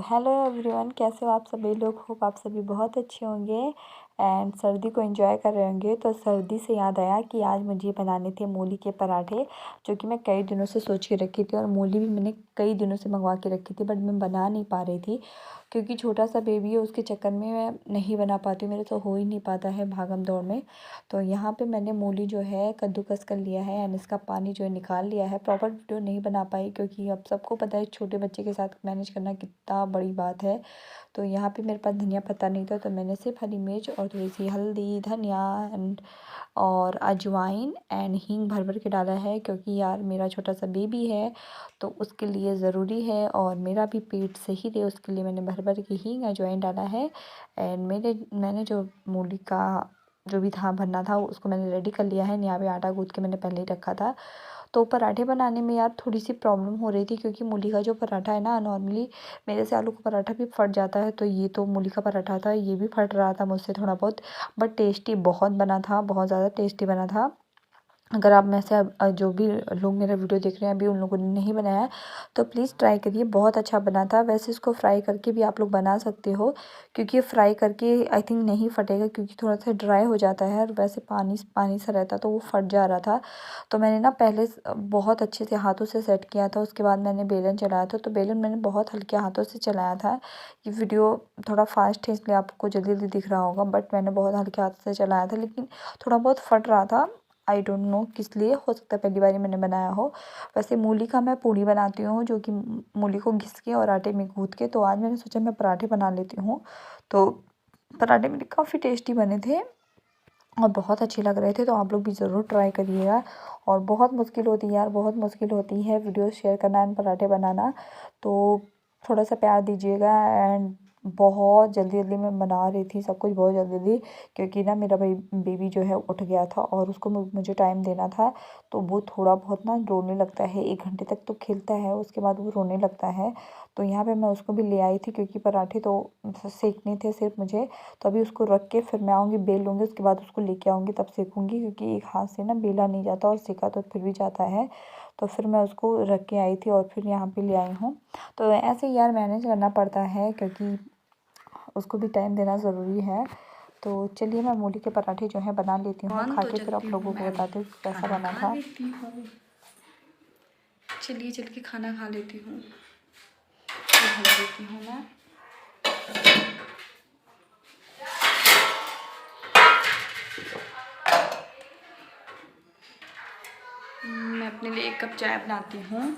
Hello everyone, कैसे हो आप सभी लोग। होप आप सभी बहुत अच्छे होंगे एंड सर्दी को एंजॉय कर रहे होंगे। तो सर्दी से याद आया कि आज मुझे बनाने थे मूली के पराठे, जो कि मैं कई दिनों से सोच के रखी थी। और मूली भी मैंने कई दिनों से मंगवा के रखी थी, बट मैं बना नहीं पा रही थी क्योंकि छोटा सा बेबी है, उसके चक्कर में मैं नहीं बना पाती हूँ। मेरे तो हो ही नहीं पाता है भागम दौड़ में। तो यहाँ पे मैंने मूली जो है कद्दूकस कर लिया है एंड इसका पानी जो है निकाल लिया है। प्रॉपर वीडियो नहीं बना पाई क्योंकि अब सबको पता है छोटे बच्चे के साथ मैनेज करना कितना बड़ी बात है। तो यहाँ पे मेरे पास धनिया पत्ता नहीं था, तो मैंने सिर्फ हरी मिर्च और थोड़ी सी हल्दी, धनिया एंड और अजवाइन एंड हींग भर भर के डाला है, क्योंकि यार मेरा छोटा सा बेबी है तो उसके लिए ज़रूरी है और मेरा भी पेट सही रहे, उसके लिए मैंने भर भर के हींग अजवाइन डाला है। एंड मैंने जो मूली का जो भी था भरना था उसको मैंने रेडी कर लिया है। यहाँ पे आटा गूँथ के मैंने पहले ही रखा था। तो पराठे बनाने में यार थोड़ी सी प्रॉब्लम हो रही थी, क्योंकि मूली का जो पराठा है ना, नॉर्मली मेरे से आलू का पराठा भी फट जाता है, तो ये तो मूली का पराठा था, ये भी फट रहा था मुझसे थोड़ा बहुत। बट टेस्टी बहुत बना था, बहुत ज़्यादा टेस्टी बना था। अगर आप में से जो भी लोग मेरा वीडियो देख रहे हैं अभी उन लोगों ने नहीं बनाया है तो प्लीज़ ट्राई करिए, बहुत अच्छा बना था। वैसे इसको फ्राई करके भी आप लोग बना सकते हो, क्योंकि फ्राई करके आई थिंक नहीं फटेगा, क्योंकि थोड़ा सा ड्राई हो जाता है और वैसे पानी पानी सा रहता तो वो फट जा रहा था। तो मैंने ना पहले बहुत अच्छे से हाथों से सेट किया था, उसके बाद मैंने बेलन चलाया था। तो बेलन मैंने बहुत हल्के हाथों से चलाया था। ये वीडियो थोड़ा फास्ट है इसलिए आपको जल्दी जल्दी दिख रहा होगा, बट मैंने बहुत हल्के हाथ से चलाया था, लेकिन थोड़ा बहुत फट रहा था। आई डोंट नो किस लिए, हो सकता है पहली बार मैंने बनाया हो। वैसे मूली का मैं पूड़ी बनाती हूँ, जो कि मूली को घिस के और आटे में गूँथ के। तो आज मैंने सोचा मैं पराठे बना लेती हूँ। तो पराठे मेरे काफ़ी टेस्टी बने थे और बहुत अच्छे लग रहे थे, तो आप लोग भी ज़रूर ट्राई करिएगा। और बहुत मुश्किल होती है यार, बहुत मुश्किल होती है वीडियो शेयर करना एंड पराठे बनाना। तो थोड़ा सा प्यार दीजिएगा। एंड बहुत जल्दी जल्दी मैं बना रही थी सब कुछ, बहुत जल्दी जल्दी, क्योंकि ना मेरा भाई बेबी जो है उठ गया था और उसको मुझे टाइम देना था। तो वो थोड़ा बहुत ना रोने लगता है, 1 घंटे तक तो खेलता है, उसके बाद वो रोने लगता है। तो यहाँ पे मैं उसको भी ले आई थी, क्योंकि पराठे तो सेकने थे सिर्फ मुझे। तो अभी उसको रख के फिर मैं आऊँगी, बेल लूँगी, उसके बाद उसको लेके आऊँगी, तब सेकूँगी, क्योंकि एक हाथ से ना बेला नहीं जाता और सेका तो फिर भी जाता है। तो फिर मैं उसको रख के आई थी और फिर यहाँ पे ले आई हूँ। तो ऐसे यार मैनेज करना पड़ता है, क्योंकि उसको भी टाइम देना ज़रूरी है। तो चलिए मैं मूली के पराठे जो है बना लेती हूँ, खा के फिर आप लोगों को बताती हूँ कैसा बना था। चलिए चल के खाना खा लेती हूँ, भर देती हूँ मैं। मैं अपने लिए 1 कप चाय बनाती हूँ।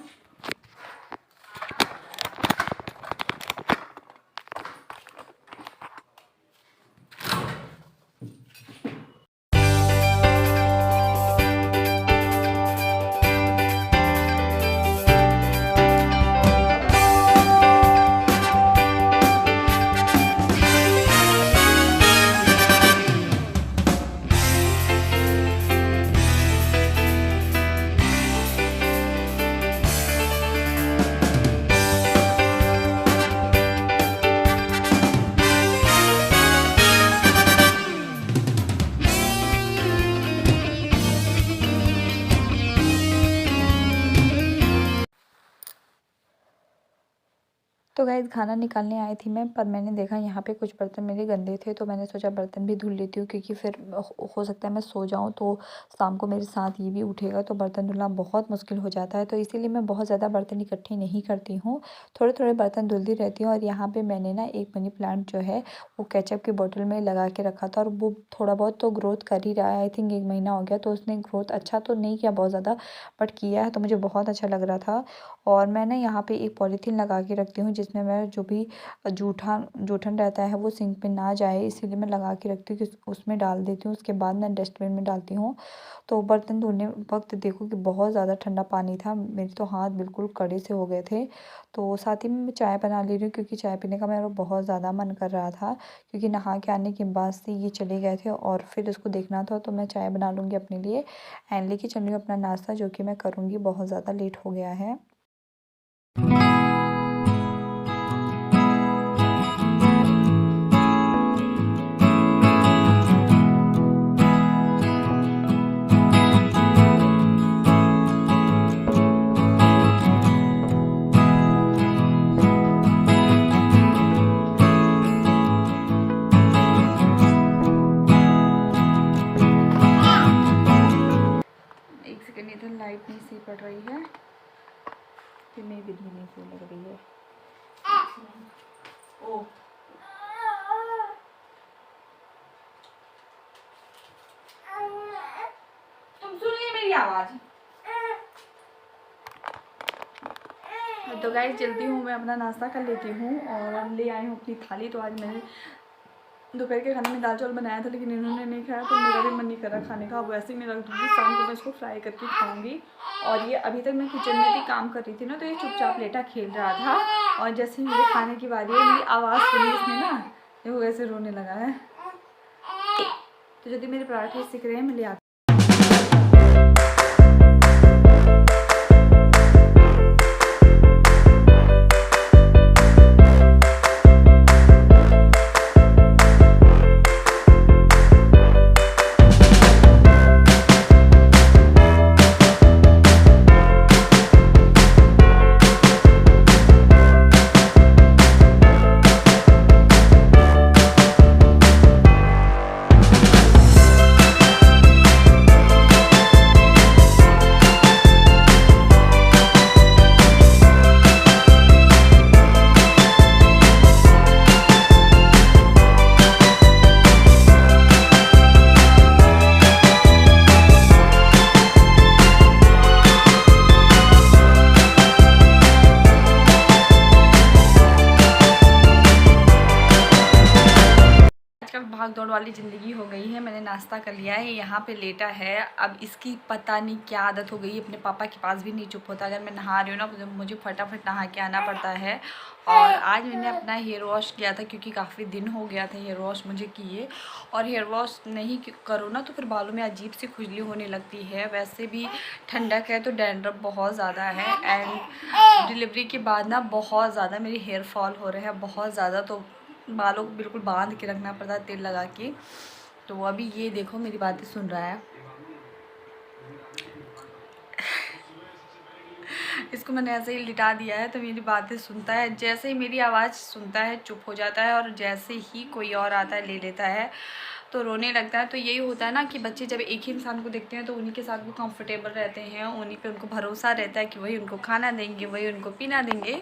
तो गाइस खाना निकालने आई थी मैं, पर मैंने देखा यहाँ पे कुछ बर्तन मेरे गंदे थे, तो मैंने सोचा बर्तन भी धुल लेती हूँ, क्योंकि फिर हो सकता है मैं सो जाऊँ तो शाम को मेरे साथ ये भी उठेगा, तो बर्तन धुलना बहुत मुश्किल हो जाता है। तो इसीलिए मैं बहुत ज़्यादा बर्तन इकट्ठे नहीं करती हूँ, थोड़े थोड़े बर्तन धुलती रहती हूँ। और यहाँ पर मैंने ना एक मनी प्लांट जो है वो केचप की बोतल में लगा के रखा था, और वो थोड़ा बहुत तो ग्रोथ कर ही रहा है। आई थिंक 1 महीना हो गया, तो उसने ग्रोथ अच्छा तो नहीं किया बहुत ज़्यादा, बट किया है, तो मुझे बहुत अच्छा लग रहा था। और मैं ना यहाँ पे एक पॉलीथीन लगा के रखती हूँ, जिसमें मैं जो भी जूठन रहता है वो सिंक में ना जाए, इसीलिए मैं लगा के रखती हूँ कि उसमें डाल देती हूँ, उसके बाद मैं डस्टबिन में डालती हूँ। तो बर्तन धोने वक्त देखो कि बहुत ज़्यादा ठंडा पानी था, मेरे तो हाथ बिल्कुल कड़े से हो गए थे। तो साथ ही में मैं चाय बना ले रही हूँ, क्योंकि चाय पीने का मेरा बहुत ज़्यादा मन कर रहा था, क्योंकि नहा के आने के बाद से ये चले गए थे और फिर इसको देखना था। तो मैं चाय बना लूँगी अपने लिए एंड लेके चल रही हूँ अपना नाश्ता, जो कि मैं करूँगी, बहुत ज़्यादा लेट हो गया है। पड़ रही है कि मेरी धीमी सी लग रही है। ओ तुम सुनिए मेरी आवाज़। तो गाइस जल्दी हूँ, मैं अपना नाश्ता कर लेती हूँ और ले आई हूँ अपनी थाली। तो आज मैंने दोपहर के खाने में दाल चावल बनाया था, लेकिन इन्होंने नहीं खाया तो मेरा भी मन नहीं कर रहा खाने का। अब वैसे ही मैं रख दूँगी, शाम को मैं इसको फ्राई करके खाऊंगी। और ये अभी तक मैं किचन में भी काम कर रही थी ना, तो ये चुपचाप लेटा खेल रहा था। और जैसे मेरे खाने की बारी है, मेरी आवाज़ सुनी इसने ना, देखो कैसे रोने लगा है। तो जल्दी मेरे पराठे सिक रहे हैं, मैं ले आती हूँ। भाग दौड़ वाली ज़िंदगी हो गई है। मैंने नाश्ता कर लिया है, यहाँ पे लेटा है। अब इसकी पता नहीं क्या आदत हो गई है, अपने पापा के पास भी नहीं चुप होता। अगर मैं नहा रही हूँ ना तो मुझे फटाफट नहा के आना पड़ता है। और आज मैंने अपना हेयर वॉश किया था, क्योंकि काफ़ी दिन हो गया था हेयर वॉश मुझे किए। और हेयर वॉश नहीं करो ना तो फिर बालों में अजीब सी खुजली होने लगती है। वैसे भी ठंडक है तो डैंड्रफ बहुत ज़्यादा है। एंड डिलीवरी के बाद ना बहुत ज़्यादा मेरी हेयर फॉल हो रहा है, बहुत ज़्यादा। तो बालों को बिल्कुल बांध के रखना पड़ता है तेल लगा के। तो अभी ये देखो मेरी बातें सुन रहा है। इसको मैंने ऐसे ही लिटा दिया है तो मेरी बातें सुनता है। जैसे ही मेरी आवाज़ सुनता है चुप हो जाता है, और जैसे ही कोई और आता है ले लेता है तो रोने लगता है। तो यही होता है ना कि बच्चे जब एक ही इंसान को देखते हैं तो उन्हीं के साथ वो कंफर्टेबल रहते हैं, उन्हीं पे उनको भरोसा रहता है कि वही उनको खाना देंगे, वही उनको पीना देंगे।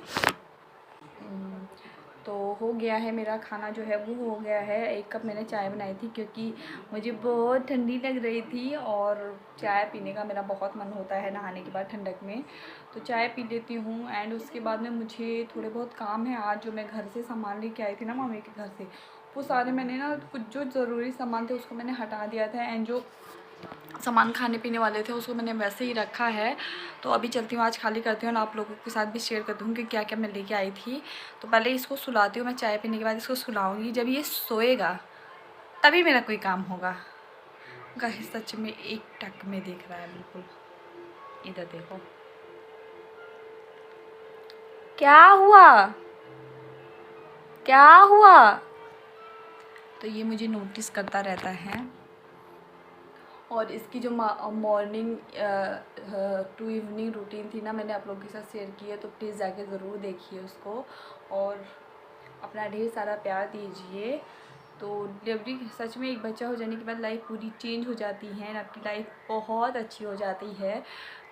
तो हो गया है मेरा खाना जो है वो हो गया है। 1 कप मैंने चाय बनाई थी, क्योंकि मुझे बहुत ठंडी लग रही थी और चाय पीने का मेरा बहुत मन होता है नहाने के बाद ठंडक में। तो चाय पी लेती हूँ। एंड उसके बाद में मुझे थोड़े बहुत काम है आज, जो मैं घर से सामान लेके आई थी ना मम्मी के घर से, वो सारे मैंने ना कुछ जो ज़रूरी सामान थे उसको मैंने हटा दिया था। एंड जो सामान खाने पीने वाले थे उसको मैंने वैसे ही रखा है। तो अभी चलती हूँ, आज खाली करती हूँ और आप लोगों के साथ भी शेयर करती हूँ कि क्या क्या मैं लेके आई थी। तो पहले इसको सुलाती हूँ, मैं चाय पीने के बाद इसको सुलाऊंगी। जब ये सोएगा तभी मेरा कोई काम होगा। गाइस सच में एक टक में देख रहा है, बिल्कुल इधर देखो। क्या हुआ, क्या हुआ? तो ये मुझे नोटिस करता रहता है। और इसकी जो मॉर्निंग टू इवनिंग रूटीन थी ना, मैंने आप लोगों के साथ शेयर की है, तो प्लीज़ जाके ज़रूर देखिए उसको और अपना ढेर सारा प्यार दीजिए। तो डिलीवरी सच में एक बच्चा हो जाने के बाद लाइफ पूरी चेंज हो जाती है, आपकी लाइफ बहुत अच्छी हो जाती है।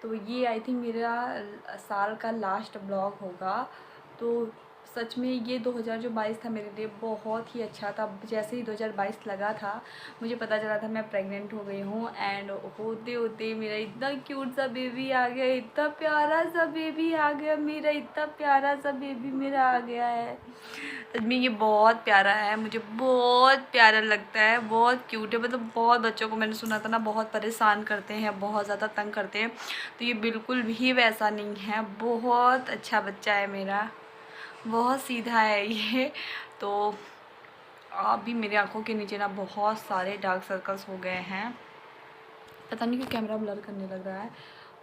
तो ये आई थिंक मेरा साल का लास्ट ब्लॉग होगा। तो सच में ये 2022 था मेरे लिए बहुत ही अच्छा था। जैसे ही 2022 लगा था मुझे पता चला था मैं प्रेग्नेंट हो गई हूँ। एंड होते होते मेरा इतना क्यूट सा बेबी आ गया, इतना प्यारा सा बेबी आ गया मेरा, इतना प्यारा सा बेबी मेरा आ गया है। सच में ये बहुत प्यारा है, मुझे बहुत प्यारा लगता है, बहुत क्यूट है। मतलब बहुत बच्चों को मैंने सुना था ना बहुत परेशान करते हैं, बहुत ज़्यादा तंग करते हैं, तो ये बिल्कुल भी वैसा नहीं है। बहुत अच्छा बच्चा है मेरा, बहुत सीधा है ये। तो अभी मेरी आंखों के नीचे ना बहुत सारे डार्क सर्कल्स हो गए हैं, पता नहीं क्यों कैमरा ब्लर करने लग रहा है।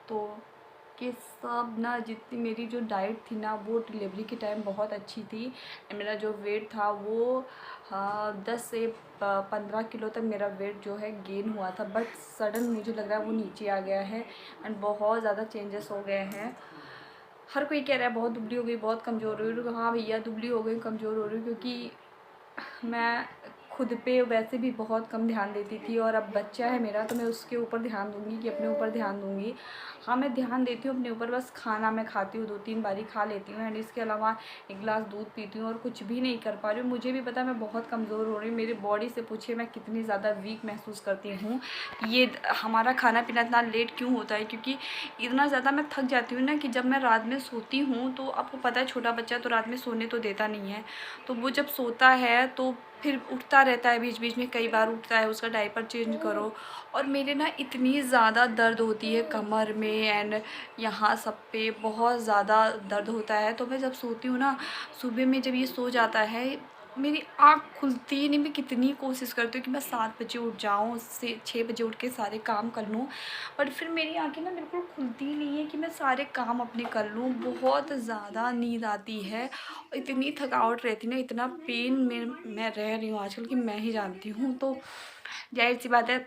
तो ये सब ना, जितनी मेरी जो डाइट थी ना वो डिलीवरी के टाइम बहुत अच्छी थी। मेरा जो वेट था वो 10 से 15 किलो तक मेरा वेट जो है गेन हुआ था, बट सडन मुझे लग रहा है वो नीचे आ गया है एंड बहुत ज़्यादा चेंजेस हो गए हैं। हर कोई कह रहा है बहुत दुबली हो गई, बहुत कमज़ोर हो रही हूँ। हाँ भैया दुबली हो गई, कमज़ोर हो रही हूँ, क्योंकि मैं खुद पे वैसे भी बहुत कम ध्यान देती थी, और अब बच्चा है मेरा तो मैं उसके ऊपर ध्यान दूँगी कि अपने ऊपर ध्यान दूँगी। हाँ, मैं ध्यान देती हूँ अपने ऊपर, बस खाना मैं खाती हूँ 2-3 बारी खा लेती हूँ, एंड इसके अलावा 1 गिलास दूध पीती हूँ और कुछ भी नहीं कर पा रही हूँ। मुझे भी पता है मैं बहुत कमज़ोर हो रही हूँ, मेरी बॉडी से पूछिए मैं कितनी ज़्यादा वीक महसूस करती हूँ। ये हमारा खाना पीना इतना लेट क्यों होता है, क्योंकि इतना ज़्यादा मैं थक जाती हूँ ना कि जब मैं रात में सोती हूँ तो आपको पता है छोटा बच्चा तो रात में सोने तो देता नहीं है, तो वो जब सोता है तो फिर उठता रहता है बीच बीच में, कई बार उठता है, उसका डायपर चेंज करो, और मेरे ना इतनी ज़्यादा दर्द होती है कमर में एंड यहाँ सब पे बहुत ज़्यादा दर्द होता है। तो मैं जब सोती हूँ ना, सुबह में जब ये सो जाता है मेरी आँख खुलती ही नहीं। मैं कितनी कोशिश करती हूँ कि मैं 7 बजे उठ जाऊँ, से 6 बजे उठ के सारे काम कर लूँ, बट फिर मेरी आँखें ना बिल्कुल खुलती ही नहीं है कि मैं सारे काम अपने कर लूँ। बहुत ज़्यादा नींद आती है, इतनी थकावट रहती है ना, इतना पेन में मैं रह रही हूँ आजकल कि मैं ही जानती हूँ। तो ज़ाहिर-सी बात है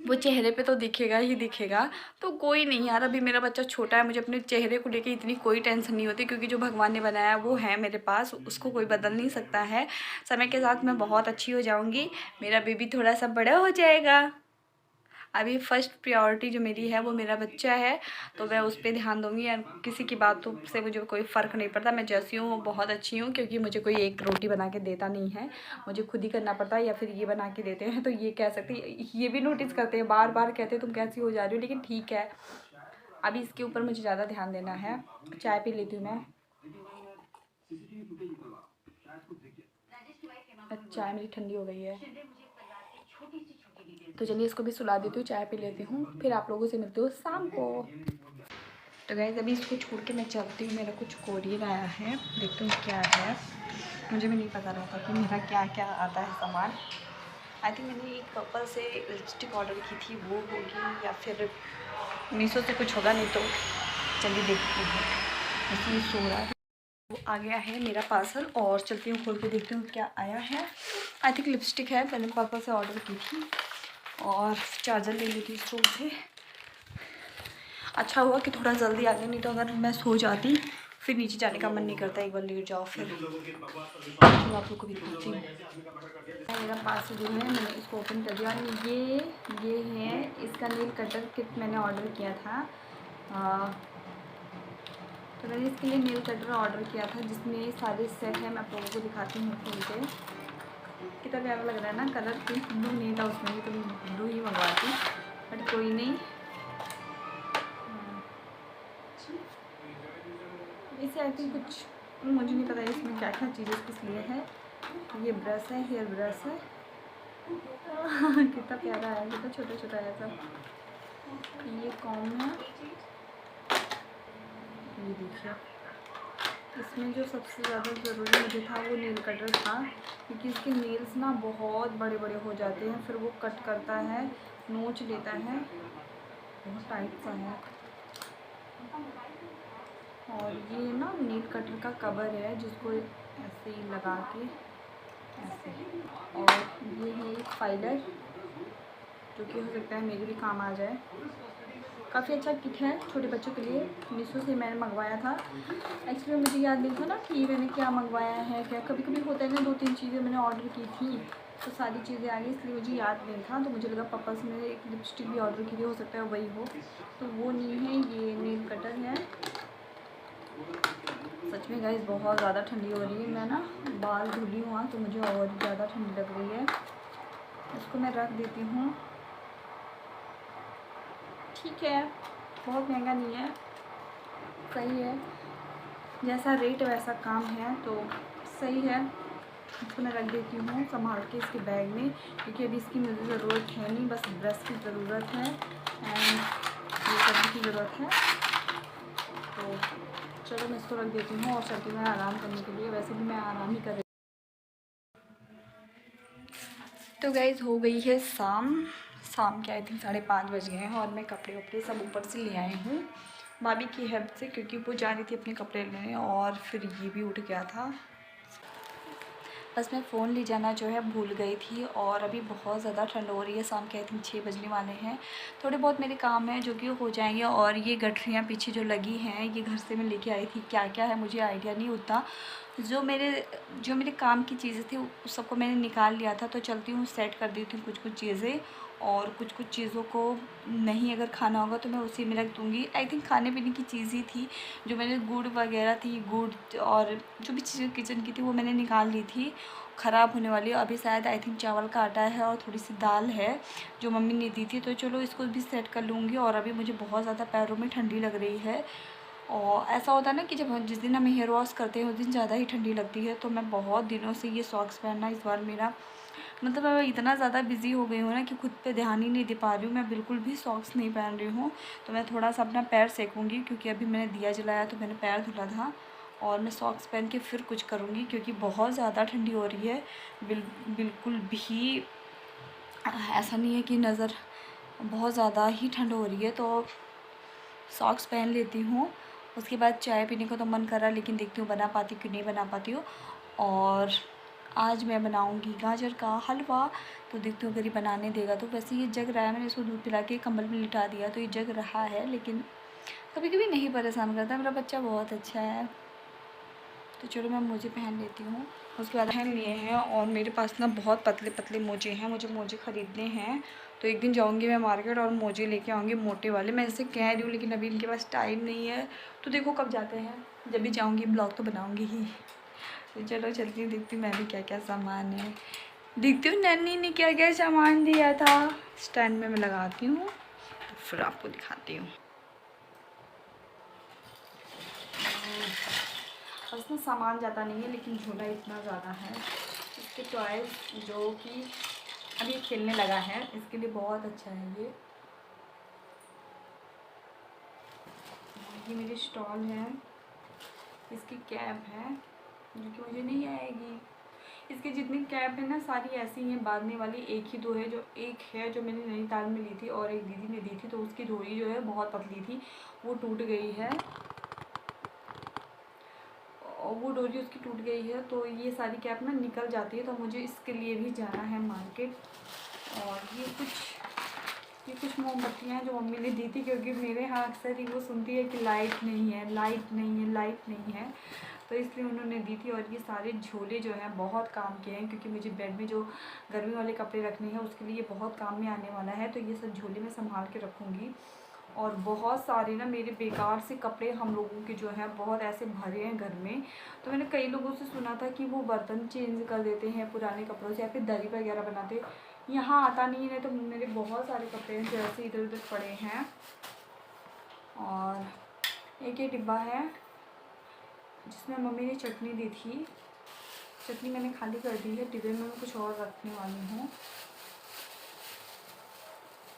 वो चेहरे पे तो दिखेगा ही दिखेगा। तो कोई नहीं यार, अभी मेरा बच्चा छोटा है, मुझे अपने चेहरे को लेके इतनी कोई टेंशन नहीं होती, क्योंकि जो भगवान ने बनाया है वो है मेरे पास, उसको कोई बदल नहीं सकता है। समय के साथ मैं बहुत अच्छी हो जाऊँगी, मेरा बेबी थोड़ा-सा बड़ा हो जाएगा। अभी फर्स्ट प्रायोरिटी जो मेरी है वो मेरा बच्चा है, तो मैं उस पे ध्यान दूँगी, और किसी की बातों से मुझे कोई फ़र्क नहीं पड़ता। मैं जैसी हूँ बहुत अच्छी हूँ, क्योंकि मुझे कोई एक रोटी बना के देता नहीं है, मुझे खुद ही करना पड़ता है, या फिर ये बना के देते हैं। तो ये कह सकती, ये भी नोटिस करते हैं, बार-बार कहते हैं तुम कैसी हो जा रही हो, लेकिन ठीक है, अभी इसके ऊपर मुझे ज़्यादा ध्यान देना है। चाय पी लेती हूँ मैं। चाय मेरी ठंडी हो गई है, तो चलिए इसको भी सुला देती हूँ, चाय पी लेती हूँ, फिर आप लोगों से मिलती हूँ शाम को। तो गाइस अभी इसको छोड़ के मैं चलती हूँ, मेरा कुछ कोरियर आया है, देखती हूँ क्या है। मुझे भी नहीं पता रहता कि मेरा क्या क्या आता है सामान। आई थिंक मैंने एक पर्पल से लिपस्टिक ऑर्डर की थी, वो होगी, या फिर मीशो से कुछ होगा, नहीं तो चलिए देखती हूँ। इसमें सो रहा है, वो आ गया है मेरा पार्सल, और चलती हूँ खोल के देखती हूँ क्या आया है। आई थिंक लिपस्टिक है, मैंने पर्पल से ऑर्डर की थी, और चार्जर ले ली थी स्टोर से। अच्छा हुआ कि थोड़ा जल्दी आ गया, नहीं तो अगर मैं सो जाती फिर नीचे जाने का मन नहीं करता, एक बार लेट जाओ फिर। तो आप लोग को भी दिखाती हूँ मेरा पार्सल जो है, मैंने इसको ओपन कर दिया, और ये है इसका नेल कटर किट मैंने ऑर्डर किया था। तो मैंने इसके लिए नेल कटर ऑर्डर किया था, जिसमें सारे सेट है, मैं आप लोगों को दिखाती हूँ खोल के। कितना प्यारा लग रहा है ना, कलर पिंक ब्लू नहीं था उसमें, तो ब्लू ही मंगवाती, बट कोई नहीं। इसे आई थिंक कुछ मुझे नहीं पता इसमें क्या क्या चीज़ें किस लिए है। ये ब्रश है, हेयर ब्रश है। कितना प्यारा है, कितना छोटा छोटा है सब। ये कॉम है, ये देखिए। इसमें जो सबसे ज़्यादा ज़रूरी मुझे था वो नेल कटर था, क्योंकि इसके नेल्स ना बहुत बड़े बड़े हो जाते हैं, फिर वो कट करता है, नोच लेता है, बहुत टाइट सा है। और ये ना नेल कटर का कवर है, जिसको ऐसे ही लगा के ऐसे। और ये है एक फाइलर, जो कि हो सकता है मेरे भी काम आ जाए। काफ़ी अच्छा किट है छोटे बच्चों के लिए, मीशो से मैंने मंगवाया था। एक्चुअली मुझे याद नहीं था ना कि मैंने क्या मंगवाया है, क्या कभी कभी होता है ना 2-3 चीज़ें मैंने ऑर्डर की थी, तो सारी चीज़ें आ गई, इसलिए मुझे याद नहीं था। तो मुझे लगा पापा से मैंने एक लिपस्टिक भी ऑर्डर की थी, हो सकता है वही हो, तो वो नहीं है। ये नेल कटर है। सच में गाइस बहुत ज़्यादा ठंडी हो रही है, मैं ना बाल धुली हुआ तो मुझे और ज़्यादा ठंडी लग रही है। इसको मैं रख देती हूँ, ठीक है, बहुत महंगा नहीं है, सही है, जैसा रेट वैसा काम है, तो सही है। इसको मैं रख देती हूँ संभाल के इसके बैग में, क्योंकि अभी इसकी मुझे ज़रूरत है नहीं, बस ब्रश की ज़रूरत है एंड ये करने की ज़रूरत है। तो चलो मैं इसको रख देती हूँ और चलती हूँ आराम करने के लिए, वैसे भी मैं आराम ही कर रही हूँ। तो गाइज़ हो गई है शाम के आई थिंक 5:30 बज गए हैं, और मैं कपड़े वपड़े सब ऊपर से ले आई हूँ भाभी की हेल्प से, क्योंकि वो जा रही थी अपने कपड़े लेने, और फिर ये भी उठ गया था। बस मैं फ़ोन ले जाना जो है भूल गई थी और अभी बहुत ज़्यादा ठंड हो रही है। शाम के आई थिंक 6 बजने वाले हैं। थोड़े बहुत मेरे काम हैं जो कि हो जाएंगे। और ये गठरियाँ पीछे जो लगी हैं ये घर से मैं लेके आई थी। क्या क्या है मुझे आइडिया नहीं उतना। जो मेरे काम की चीज़ें थी उस सबको मैंने निकाल लिया था। तो चलती हूँ सेट कर देती हूँ कुछ चीज़ें, और कुछ चीज़ों को नहीं अगर खाना होगा तो मैं उसी में रख दूँगी। आई थिंक खाने पीने की चीज़ ही थी। जो मैंने गुड़ वगैरह थी, गुड़ और जो भी चीज़ें किचन की थी वो मैंने निकाल ली थी, ख़राब होने वाली। अभी शायद आई थिंक चावल का आटा है और थोड़ी सी दाल है जो मम्मी ने दी थी। तो चलो इसको भी सेट कर लूँगी। और अभी मुझे बहुत ज़्यादा पैरों में ठंडी लग रही है। और ऐसा होता है ना कि जब जिस दिन हम हेयर वॉश करते हैं उस दिन ज़्यादा ही ठंडी लगती है। तो मैं बहुत दिनों से ये सॉक्स पहनना इस बार मेरा मतलब मैं इतना ज़्यादा बिज़ी हो गई हूँ ना कि खुद पे ध्यान ही नहीं दे पा रही हूँ। मैं बिल्कुल भी सॉक्स नहीं पहन रही हूँ। तो मैं थोड़ा सा अपना पैर सेकूँगी क्योंकि अभी मैंने दिया जलाया तो मैंने पैर धुला था। और मैं सॉक्स पहन के फिर कुछ करूँगी क्योंकि बहुत ज़्यादा ठंडी हो रही है। बिल्कुल भी ऐसा नहीं है कि नज़र बहुत ज़्यादा ही ठंड हो रही है। तो सॉक्स पहन लेती हूँ। उसके बाद चाय पीने को तो मन कर रहा है, लेकिन देखती हूँ बना पाती कि नहीं बना पाती हूँ। और आज मैं बनाऊँगी गाजर का हलवा। तो देखती हूँ अगर ये बनाने देगा तो। वैसे ये जग रहा है, मैंने इसको दूध पिला के कंबल में लिटा दिया तो ये जग रहा है, लेकिन कभी कभी नहीं परेशान करता। मेरा बच्चा बहुत अच्छा है। तो चलो मैं मोजे पहन लेती हूँ। उसके बाद पहन लिए हैं। और मेरे पास ना बहुत पतले पतले मोजे हैं, मुझे मोजे ख़रीदने हैं। तो एक दिन जाऊँगी मैं मार्केट और मोजे लेके आऊँगी मोटे वाले। मैं ऐसे कह रही हूँ लेकिन अभी इनके पास टाइम नहीं है। तो देखो कब जाते हैं, जब भी जाऊँगी ब्लॉग तो बनाऊँगी ही। तो चलो चलती हूँ, देखती हूँ मैं भी क्या क्या सामान है। देखती हूँ नन्नी ने क्या क्या सामान दिया था। स्टैंड में मैं लगाती हूँ फिर आपको दिखाती हूँ। बस में सामान ज़्यादा नहीं है लेकिन झोला इतना ज़्यादा है। इसके टॉयज़ जो कि अभी खेलने लगा है इसके लिए बहुत अच्छा है ये मेरी स्टॉल है। इसकी कैप है जो कि मुझे नहीं आएगी। इसकी जितनी कैप है ना सारी ऐसी हैं बांधने वाली। एक ही दो है, जो एक है जो मैंने नैनीताल में ली थी और एक दीदी ने दी थी। तो उसकी डोरी जो है बहुत पतली थी, वो टूट गई है। और वो डोरी उसकी टूट गई है। तो ये सारी कैप ना निकल जाती है। तो मुझे इसके लिए भी जाना है मार्केट। और ये कुछ मोमबत्तियाँ हैं जो मम्मी ने दी थी, क्योंकि मेरे यहाँ अक्सर ही वो सुनती है कि लाइट नहीं है, लाइट नहीं है, लाइट नहीं है। तो इसलिए उन्होंने दी थी। और ये सारे झोले जो हैं बहुत काम के हैं, क्योंकि मुझे बेड में जो गर्मी वाले कपड़े रखने हैं उसके लिए ये बहुत काम में आने वाला है। तो ये सब झोले में संभाल के रखूँगी। और बहुत सारे ना मेरे बेकार से कपड़े हम लोगों के जो हैं बहुत ऐसे भरे हैं घर में। तो मैंने कई लोगों से सुना था कि वो बर्तन चेंज कर देते हैं पुराने कपड़ों से या फिर दरी वगैरह बनाते। यहाँ आता नहीं है। तो मेरे बहुत सारे कपड़े हैं जो ऐसे इधर उधर पड़े हैं। और एक ये डिब्बा है जिसमें मम्मी ने चटनी दी थी। चटनी मैंने खाली कर दी है, डिब्बे में मैं कुछ और रखने वाली हूँ।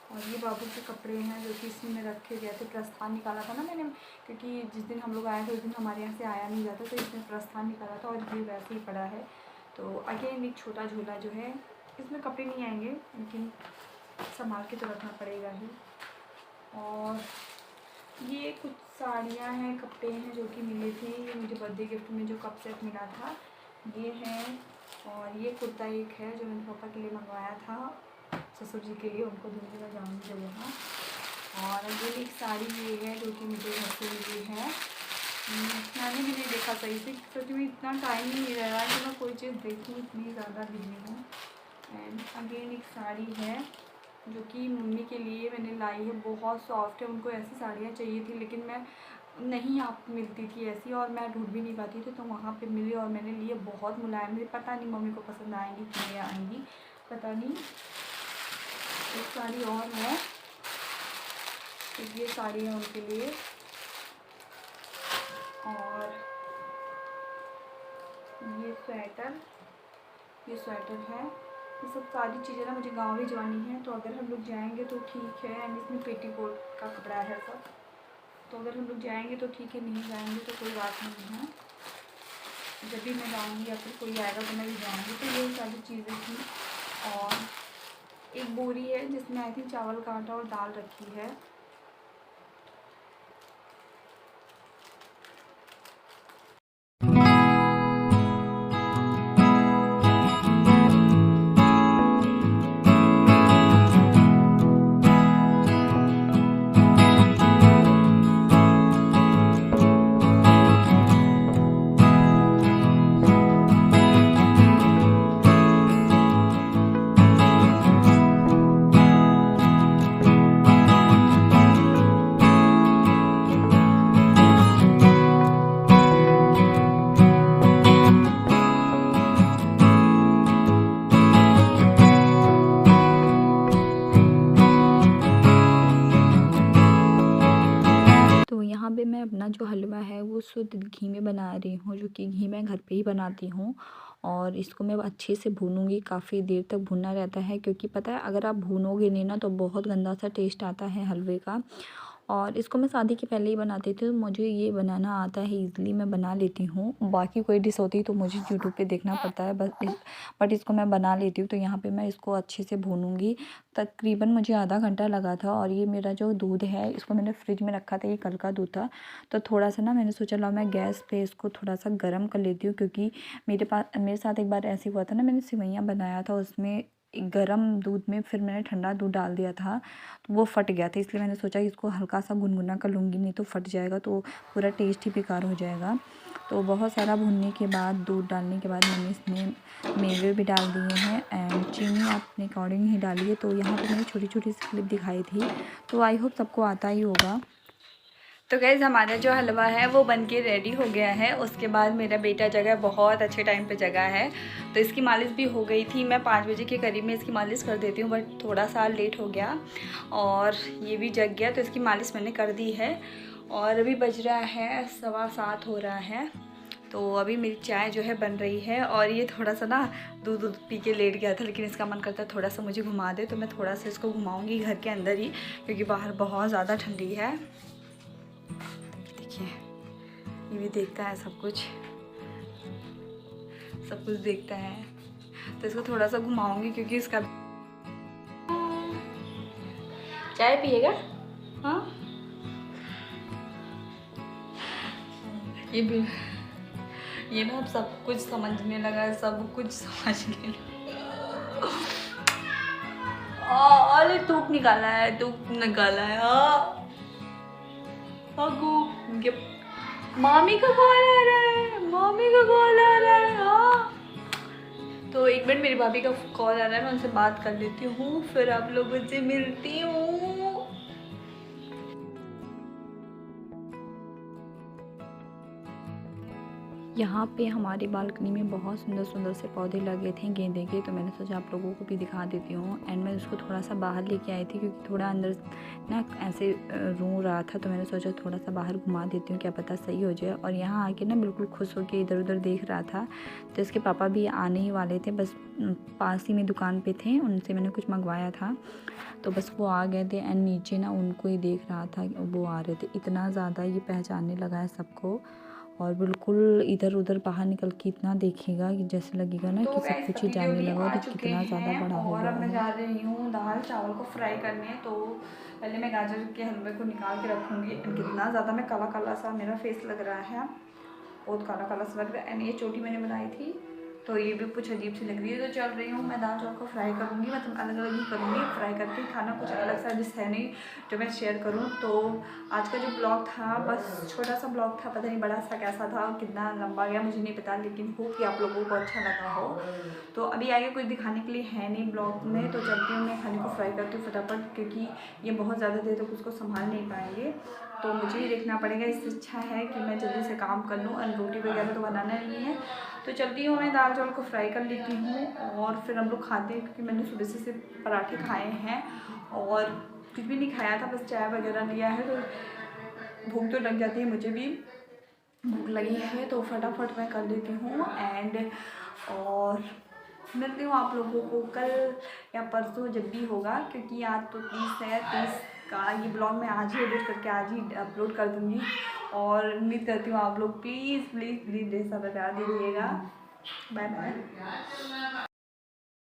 और ये बाबू के कपड़े हैं जो कि इसमें रखे गए थे। प्रस्थान निकाला था ना मैंने, क्योंकि जिस दिन हम लोग आए थे उस दिन हमारे यहाँ से आया नहीं जाता, तो इसमें प्रस्थान निकाला था। और ये वैसे ही पड़ा है। तो अगेन एक छोटा झोला जो है, इसमें कपड़े नहीं आएंगे लेकिन संभाल के तो रखना पड़ेगा ही। और ये कुछ साड़ियाँ हैं, कपड़े हैं जो कि मिले थे। ये मुझे बर्थडे गिफ्ट में जो कप सेट मिला था ये है। और ये कुर्ता एक है जो मैंने पापा के लिए मंगवाया था, ससुर जी के लिए, उनको दूँगी मैं जाऊँगी जब वहाँ। और ये एक साड़ी ये है जो कि मुझे घर से मिली है। मैंने भी नहीं देखा सही से, क्योंकि मैं इतना टाइम ही नहीं रहा है कि मैं कोई चीज़ देखूँ, इतनी ज़्यादा बिजी हूँ। एंड अगेन एक साड़ी है जो कि मम्मी के लिए मैंने लाई है। बहुत सॉफ्ट है, उनको ऐसी साड़ियाँ चाहिए थी लेकिन मैं नहीं आप मिलती थी ऐसी, और मैं ढूंढ भी नहीं पाती थी। तो वहाँ पे मिली और मैंने लिए। बहुत मुलायम थी। पता नहीं मम्मी को पसंद आएंगी कि नहीं आएंगी, पता नहीं। एक साड़ी और है, तो ये साड़ी है उनके लिए। और ये स्वेटर है। ये सब सारी चीज़ें ना मुझे गाँव भिजवानी है। तो अगर हम लोग जाएंगे तो ठीक है। एंड इसमें पेटीकोट का कपड़ा है सब। तो अगर हम लोग जाएंगे तो ठीक है, नहीं जाएंगे तो कोई बात नहीं है। जब भी मैं जाऊँगी या फिर कोई आएगा तो मैं भी जाऊँगी। तो ये सारी चीज़ें थी। और एक बोरी है जिसमें आई थिंक चावल का आटा और दाल रखी है। पे मैं अपना जो हलवा है वो शुद्ध घी में बना रही हूँ, जो कि घी मैं घर पे ही बनाती हूँ। और इसको मैं अच्छे से भूनूंगी, काफ़ी देर तक भूनना रहता है, क्योंकि पता है अगर आप भूनोगे नहीं ना तो बहुत गंदा सा टेस्ट आता है हलवे का। और इसको मैं शादी के पहले ही बनाती थी, तो मुझे ये बनाना आता है, ईज़िली मैं बना लेती हूँ। बाकी कोई डिश होती तो मुझे यूट्यूब पे देखना पड़ता है बट इसको मैं बना लेती हूँ। तो यहाँ पे मैं इसको अच्छे से भूनूंगी। तकरीबन मुझे आधा घंटा लगा था। और ये मेरा जो दूध है इसको मैंने फ्रिज में रखा था, ये कल का दूध था। तो थोड़ा सा ना मैंने सोचा ला मैं गैस पे इसको थोड़ा सा गर्म कर लेती हूँ, क्योंकि मेरे साथ एक बार ऐसे हुआ था ना, मैंने सेवइयाँ बनाया था, उसमें गरम दूध में फिर मैंने ठंडा दूध डाल दिया था, तो वो फट गया था। इसलिए मैंने सोचा कि इसको हल्का सा गुनगुना कर लूँगी, नहीं तो फट जाएगा तो पूरा टेस्ट ही बेकार हो जाएगा। तो बहुत सारा भूनने के बाद, दूध डालने के बाद मैंने इसमें मेवे भी डाल दिए हैं एंड चीनी आप अपने अकॉर्डिंग ही डालिए। तो यहाँ पे मैंने छोटी छोटी सी क्लिप दिखाई थी, तो आई होप सबको आता ही होगा। तो गाइज़ हमारा जो हलवा है वो बनके रेडी हो गया है। उसके बाद मेरा बेटा जगा, बहुत अच्छे टाइम पे जगा है, तो इसकी मालिश भी हो गई थी। मैं 5 बजे के करीब में इसकी मालिश कर देती हूँ, बट थोड़ा सा लेट हो गया और ये भी जग गया, तो इसकी मालिश मैंने कर दी है। और अभी बज रहा है 7:15 हो रहा है। तो अभी मेरी चाय जो है बन रही है। और ये थोड़ा सा ना दूध पी के लेट गया था, लेकिन इसका मन करता है थोड़ा सा मुझे घुमा दे, तो मैं थोड़ा सा इसको घुमाऊँगी घर के अंदर ही, क्योंकि बाहर बहुत ज़्यादा ठंडी है। देखिए ये भी देखता है, सब कुछ देखता है। तो इसको थोड़ा सा घुमाऊंगी, क्योंकि इसका चाय पिएगा। हाँ ये ना अब सब कुछ समझने लगा है, सब कुछ समझने लगा। अरे धूप निकाला है, धूप निकाला है। ये मामी का कॉल आ रहा है, मामी का कॉल आ रहा है। हाँ तो एक मिनट, मेरी भाभी का कॉल आ रहा है, मैं उनसे बात कर लेती हूँ, फिर आप लोगों से मिलती हूँ। यहाँ पे हमारी बालकनी में बहुत सुंदर सुंदर से पौधे लगे थे गेंदे के, तो मैंने सोचा आप लोगों को भी दिखा देती हूँ। एंड मैं उसको थोड़ा सा बाहर लेके आई थी, क्योंकि थोड़ा अंदर ना ऐसे रो रहा था, तो मैंने सोचा थोड़ा सा बाहर घुमा देती हूँ, क्या पता सही हो जाए। और यहाँ आके ना बिल्कुल खुश होकर इधर उधर देख रहा था। तो इसके पापा भी आने ही वाले थे, बस पास ही में दुकान पर थे, उनसे मैंने कुछ मंगवाया था, तो बस वो आ गए थे। एंड नीचे ना उनको ही देख रहा था, वो आ रहे थे। इतना ज़्यादा ये पहचानने लगा है सबको, और बिल्कुल इधर उधर बाहर निकल के इतना देखेगा कि जैसे लगेगा ना कि सब कुछ ही जानने लगा, और कितना ज़्यादा बड़ा हो और गया अब मैं है। जा रही हूँ दाल चावल को फ्राई करने। तो पहले मैं गाजर के हलवे को निकाल के रखूँगी। कितना ज़्यादा मैं काला काला सा मेरा फेस लग रहा है, बहुत काला काला सा लग रहा है। एंड ये चोटी मैंने बनाई थी, तो ये भी कुछ अजीब सी लग रही है। तो चल रही हूँ मैं दाल चावल को फ्राई करूँगी, मतलब अलग अलग ही करूँगी, फ्राई करके खाना। कुछ अलग सा डिश है नहीं जो मैं शेयर करूँ। तो आज का जो ब्लॉग था बस छोटा सा ब्लॉग था, पता नहीं बड़ा सा कैसा था, कितना लंबा गया मुझे नहीं पता, लेकिन होप कि आप लोगों को अच्छा लगा हो। तो अभी आगे कुछ दिखाने के लिए है नहीं ब्लॉग में, तो चलती हूँ मैं खाने को फ्राई करती हूँ फटाफट, क्योंकि ये बहुत ज़्यादा देर तक उसको संभाल नहीं पाएंगे, तो मुझे ही देखना पड़ेगा। इससे अच्छा है कि मैं जल्दी से काम कर लूँ, और रोटी वगैरह तो बनाना नहीं है। तो चलती हूँ मैं दाल चावल को फ्राई कर लेती हूँ, और फिर हम लोग खाते हैं, क्योंकि मैंने सुबह से सिर्फ पराठे खाए हैं और कुछ भी नहीं खाया था, बस चाय वगैरह लिया है। तो भूख तो लग जाती है, मुझे भी भूख लगी है, तो फटाफट मैं कर लेती हूँ। एंड और मिलती हूँ आप लोगों को कल या परसों जब भी होगा, क्योंकि आज तो 30 है, 30 का ये ब्लॉग मैं आज ही एडिट करके आज ही अपलोड कर दूँगी। और उम्मीद करती हूँ आप लोग प्लीज़ प्लीज़ प्लीज़ जैसा बता दीजिएगा। Bye bye.